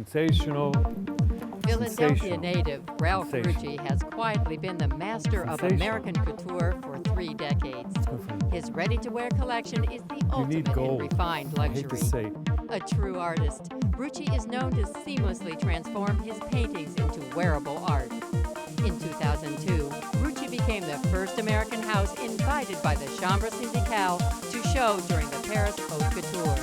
sensational. Philadelphia native Ralph Rucci has quietly been the master of American couture for 3 decades. His ready-to-wear collection is the ultimate in refined luxury. A true artist, Rucci is known to seamlessly transform his paintings into wearable art. In 2002, Rucci became the first American house invited by the Chambre Syndicale to show during the Paris Haute Couture,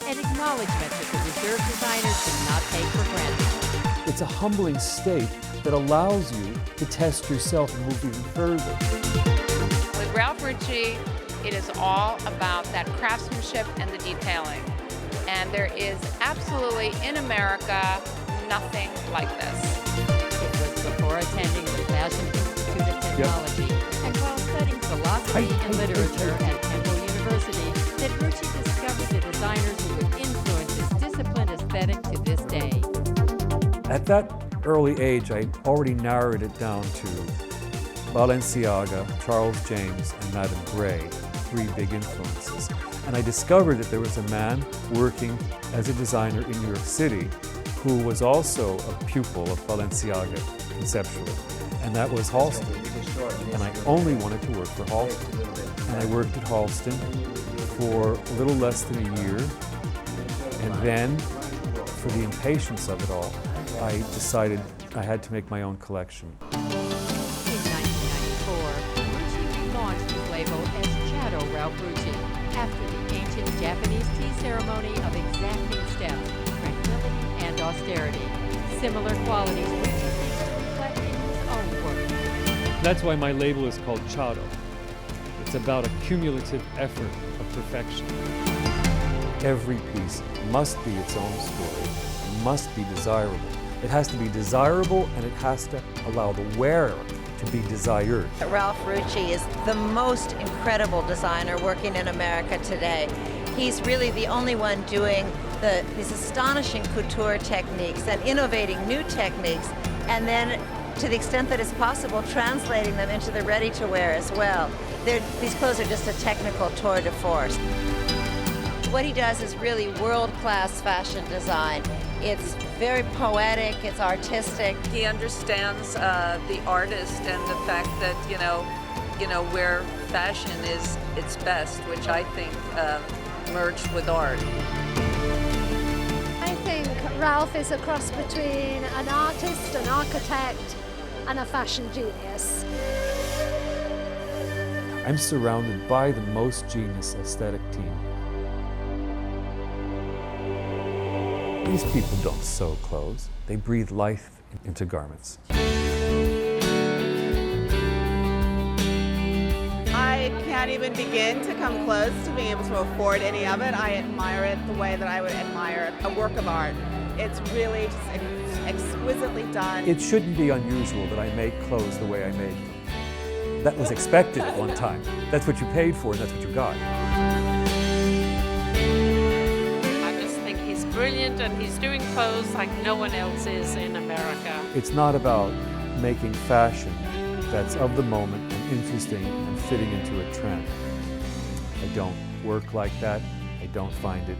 an acknowledgement that the reserve designers do not take for granted. It's a humbling state that allows you to test yourself and move even further. With Ralph Rucci, it is all about that craftsmanship and the detailing. And there is absolutely, in America, nothing like this. It was before attending the Fashion Institute of Technology and while studying philosophy and literature at Temple University that Rucci discovered the designers who would influence his disciplined aesthetic to this day. At that early age, I already narrowed it down to Balenciaga, Charles James, and Madame Grey, 3 big influences. And I discovered that there was a man working as a designer in New York City who was also a pupil of Balenciaga conceptually, and that was Halston. And I only wanted to work for Halston. And I worked at Halston for a little less than a year, and then, for the impatience of it all, I decided I had to make my own collection. In 1994, Rucci relaunched his label as Chado Ralph Rucci after the ancient Japanese tea ceremony of exacting steps, tranquility and austerity. Similar qualities Rucci seeks to reflect in his own work. That's why my label is called Chado. It's about a cumulative effort of perfection. Every piece must be its own story, must be desirable. It has to be desirable, and it has to allow the wearer to be desired. Ralph Rucci is the most incredible designer working in America today. He's really the only one doing these astonishing couture techniques and innovating new techniques, and then, to the extent that it's possible, translating them into the ready-to-wear as well. These clothes are just a technical tour de force. What he does is really world-class fashion design. It's very poetic, it's artistic. He understands the artist and the fact that, where fashion is its best, which I think merged with art. I think Ralph is a cross between an artist, an architect, and a fashion genius. I'm surrounded by the most genius aesthetic team. These people don't sew clothes. They breathe life into garments. I can't even begin to come close to being able to afford any of it. I admire it the way that I would admire a work of art. It's really just exquisitely done. It shouldn't be unusual that I make clothes the way I make them. That was expected at one time. That's what you paid for, and that's what you got. Brilliant, and he's doing clothes like no one else is in America. It's not about making fashion that's of the moment and interesting and fitting into a trend. I don't work like that. I don't find it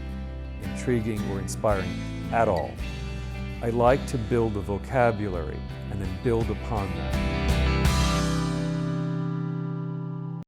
intriguing or inspiring at all. I like to build a vocabulary and then build upon that.